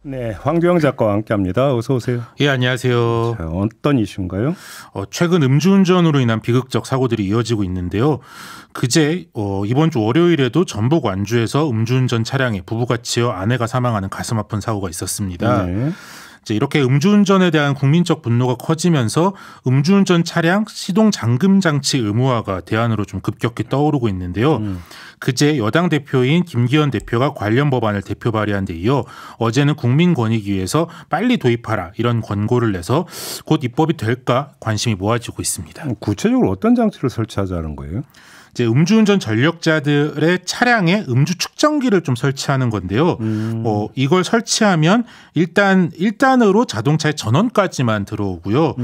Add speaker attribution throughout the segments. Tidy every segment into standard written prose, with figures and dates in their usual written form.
Speaker 1: 네, 황교안 작가와 함께합니다. 어서 오세요.
Speaker 2: 예, 안녕하세요.
Speaker 1: 자, 어떤 이슈인가요?
Speaker 2: 최근 음주운전으로 인한 비극적 사고들이 이어지고 있는데요. 그제 이번 주 월요일에도 전북 완주에서 음주운전 차량에 부부가 치여 아내가 사망하는 가슴 아픈 사고가 있었습니다. 네. 이렇게 음주운전에 대한 국민적 분노가 커지면서 음주운전 차량 시동 잠금 장치 의무화가 대안으로 좀 급격히 떠오르고 있는데요. 그제 여당 대표인 김기현 대표가 관련 법안을 대표 발의한 데 이어 어제는 국민권익위에서 빨리 도입하라 이런 권고를 내서 곧 입법이 될까 관심이 모아지고 있습니다.
Speaker 1: 구체적으로 어떤 장치를 설치하자는 거예요?
Speaker 2: 이제 음주운전 전력자들의 차량에 음주 측정기를 좀 설치하는 건데요. 이걸 설치하면 일단으로 자동차의 전원까지만 들어오고요.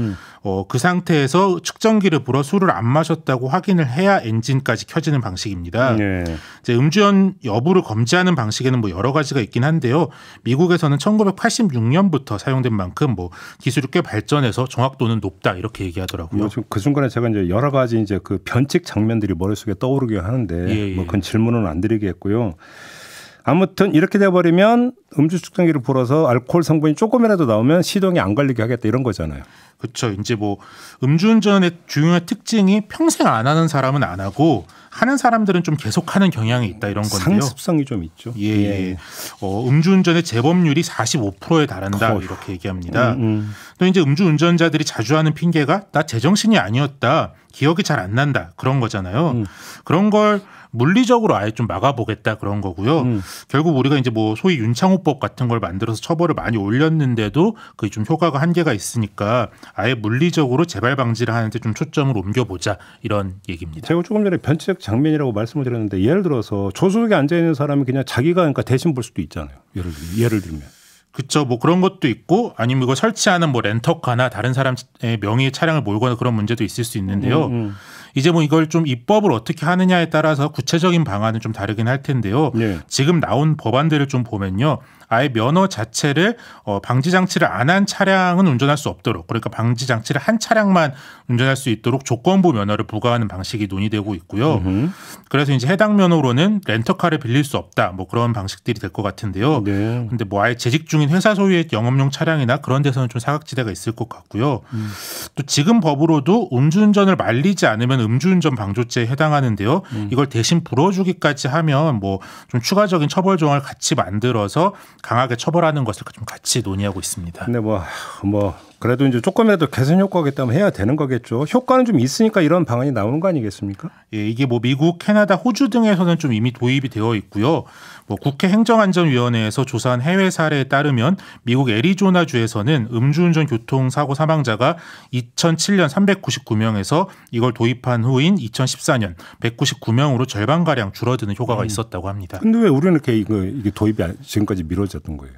Speaker 2: 그 상태에서 측정기를 불어 술을 안 마셨다고 확인을 해야 엔진까지 켜지는 방식입니다. 네. 이제 음주운 여부를 검지하는 방식에는 뭐 여러 가지가 있긴 한데요. 미국에서는 1986년부터 사용된 만큼 뭐 기술이 꽤 발전해서 정확도는 높다 이렇게 얘기하더라고요.
Speaker 1: 그 순간에 제가 이제 여러 가지 이제 그 변칙 장면들이 머릿속에 떠오르게 하는데 뭐 그건 질문은 안 드리겠고요. 아무튼 이렇게 돼버리면 음주 측정기를 불어서 알코올 성분이 조금이라도 나오면 시동이 안 걸리게 하겠다 이런 거잖아요.
Speaker 2: 그렇죠. 이제 뭐 음주운전의 중요한 특징이 평생 안 하는 사람은 안 하고 하는 사람들은 좀 계속하는 경향이 있다 이런 건데요.
Speaker 1: 상습성이 좀 있죠.
Speaker 2: 예. 음주운전의 재범률이 45%에 달한다 이렇게 얘기합니다. 또 이제 음주운전자들이 자주 하는 핑계가 나 제정신이 아니었다. 기억이 잘 안 난다. 그런 거잖아요. 그런 걸 물리적으로 아예 좀 막아보겠다 그런 거고요. 결국 우리가 이제 뭐 소위 윤창호법 같은 걸 만들어서 처벌을 많이 올렸는데도 그게 좀 효과가 한계가 있으니까 아예 물리적으로 재발 방지를 하는데 좀 초점을 옮겨보자 이런 얘기입니다.
Speaker 1: 제가 조금 전에 변칙 장면이라고 말씀을 드렸는데 예를 들어서 조수석에 앉아 있는 사람이 그냥 자기가 그러니까 대신 볼 수도 있잖아요. 예를 들면.
Speaker 2: 그렇죠. 뭐 그런 것도 있고 아니면 이거 설치하는 뭐 렌터카나 다른 사람의 명의의 차량을 몰거나 그런 문제도 있을 수 있는데요. 이제 뭐 이걸 좀 입법을 어떻게 하느냐에 따라서 구체적인 방안은 좀 다르긴 할 텐데요. 네. 지금 나온 법안들을 좀 보면요. 아예 면허 자체를 방지 장치를 안 한 차량은 운전할 수 없도록 그러니까 방지 장치를 한 차량만 운전할 수 있도록 조건부 면허를 부과하는 방식이 논의되고 있고요. 그래서 이제 해당 면허로는 렌터카를 빌릴 수 없다. 뭐 그런 방식들이 될 것 같은데요. 네. 근데 뭐 아예 재직 중인 회사 소유의 영업용 차량이나 그런 데서는 좀 사각지대가 있을 것 같고요. 또 지금 법으로도 음주운전을 말리지 않으면 음주운전 방조죄에 해당하는데요. 이걸 대신 불어주기까지 하면 뭐 좀 추가적인 처벌 조항을 같이 만들어서 강하게 처벌하는 것을 좀 같이 논의하고 있습니다.
Speaker 1: 근데 뭐 그래도 이제 조금이라도 개선 효과가 있다면 해야 되는 거겠죠. 효과는 좀 있으니까 이런 방안이 나오는 거 아니겠습니까?
Speaker 2: 예, 이게 뭐 미국, 캐나다, 호주 등에서는 좀 이미 도입이 되어 있고요. 뭐 국회 행정안전위원회에서 조사한 해외 사례에 따르면 미국 애리조나주에서는 음주운전 교통사고 사망자가 2007년 399명에서 이걸 도입한 후인 2014년 199명으로 절반가량 줄어드는 효과가 있었다고 합니다.
Speaker 1: 근데 왜 우리는 이렇게 이게 도입이 지금까지 미뤄졌던 거예요?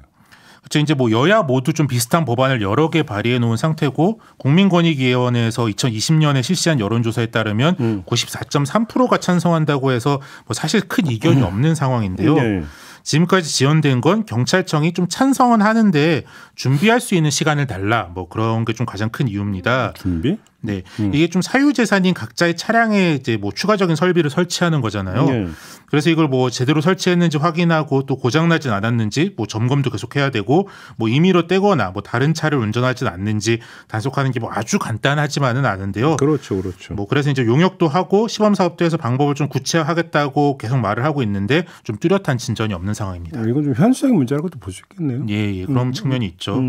Speaker 2: 그렇죠. 이제 뭐 여야 모두 좀 비슷한 법안을 여러 개 발의해 놓은 상태고 국민권익위원회에서 2020년에 실시한 여론조사에 따르면 94.3%가 찬성한다고 해서 뭐 사실 큰 이견이 없는 상황인데요. 네. 지금까지 지연된 건 경찰청이 좀 찬성은 하는데 준비할 수 있는 시간을 달라 뭐 그런 게 좀 가장 큰 이유입니다.
Speaker 1: 준비?
Speaker 2: 네, 이게 좀 사유재산인 각자의 차량에 이제 뭐 추가적인 설비를 설치하는 거잖아요. 그래서 이걸 뭐 제대로 설치했는지 확인하고 또 고장나진 않았는지 뭐 점검도 계속해야 되고 뭐 임의로 떼거나 뭐 다른 차를 운전하진 않는지 단속하는 게 뭐 아주 간단하지만은 않은데요.
Speaker 1: 그렇죠.
Speaker 2: 뭐 그래서 이제 용역도 하고 시범 사업도 해서 방법을 좀 구체화하겠다고 계속 말을 하고 있는데 좀 뚜렷한 진전이 없는 상황입니다.
Speaker 1: 이건 좀 현실적인 문제라고 볼 수 있겠네요.
Speaker 2: 예, 그런 측면이 있죠.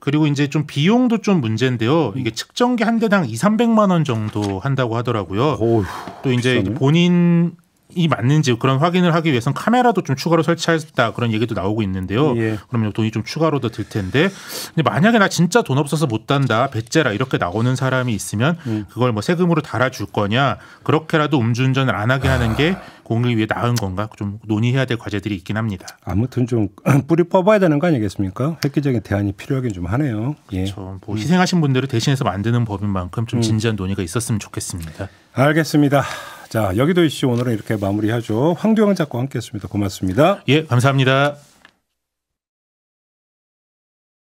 Speaker 2: 그리고 이제 좀 비용도 좀 문제인데요. 이게 측정기 한 대당 200~300만 원 정도 한다고 하더라고요. 또 이제
Speaker 1: 비싸네.
Speaker 2: 본인이 맞는지 그런 확인을 하기 위해서는 카메라도 좀 추가로 설치했다 그런 얘기도 나오고 있는데요. 그러면 돈이 좀 추가로 더 들 텐데 근데 만약에 나 진짜 돈 없어서 못 단다 배째라 이렇게 나오는 사람이 있으면 그걸 뭐 세금으로 달아줄 거냐 그렇게라도 음주운전을 안 하게 하는 게 공을 위해 나은 건가 좀 논의해야 될 과제들이 있긴 합니다.
Speaker 1: 아무튼 좀 뿌리 뽑아야 되는 거 아니겠습니까? 획기적인 대안이 필요하긴 좀 하네요. 예.
Speaker 2: 그렇죠. 뭐 희생하신 분들을 대신해서 만드는 법인 만큼 좀 진지한 논의가 있었으면 좋겠습니다.
Speaker 1: 알겠습니다. 자, 여기도 이슈 오늘은 이렇게 마무리하죠. 황교안 작가와 함께했습니다. 고맙습니다.
Speaker 2: 예, 감사합니다.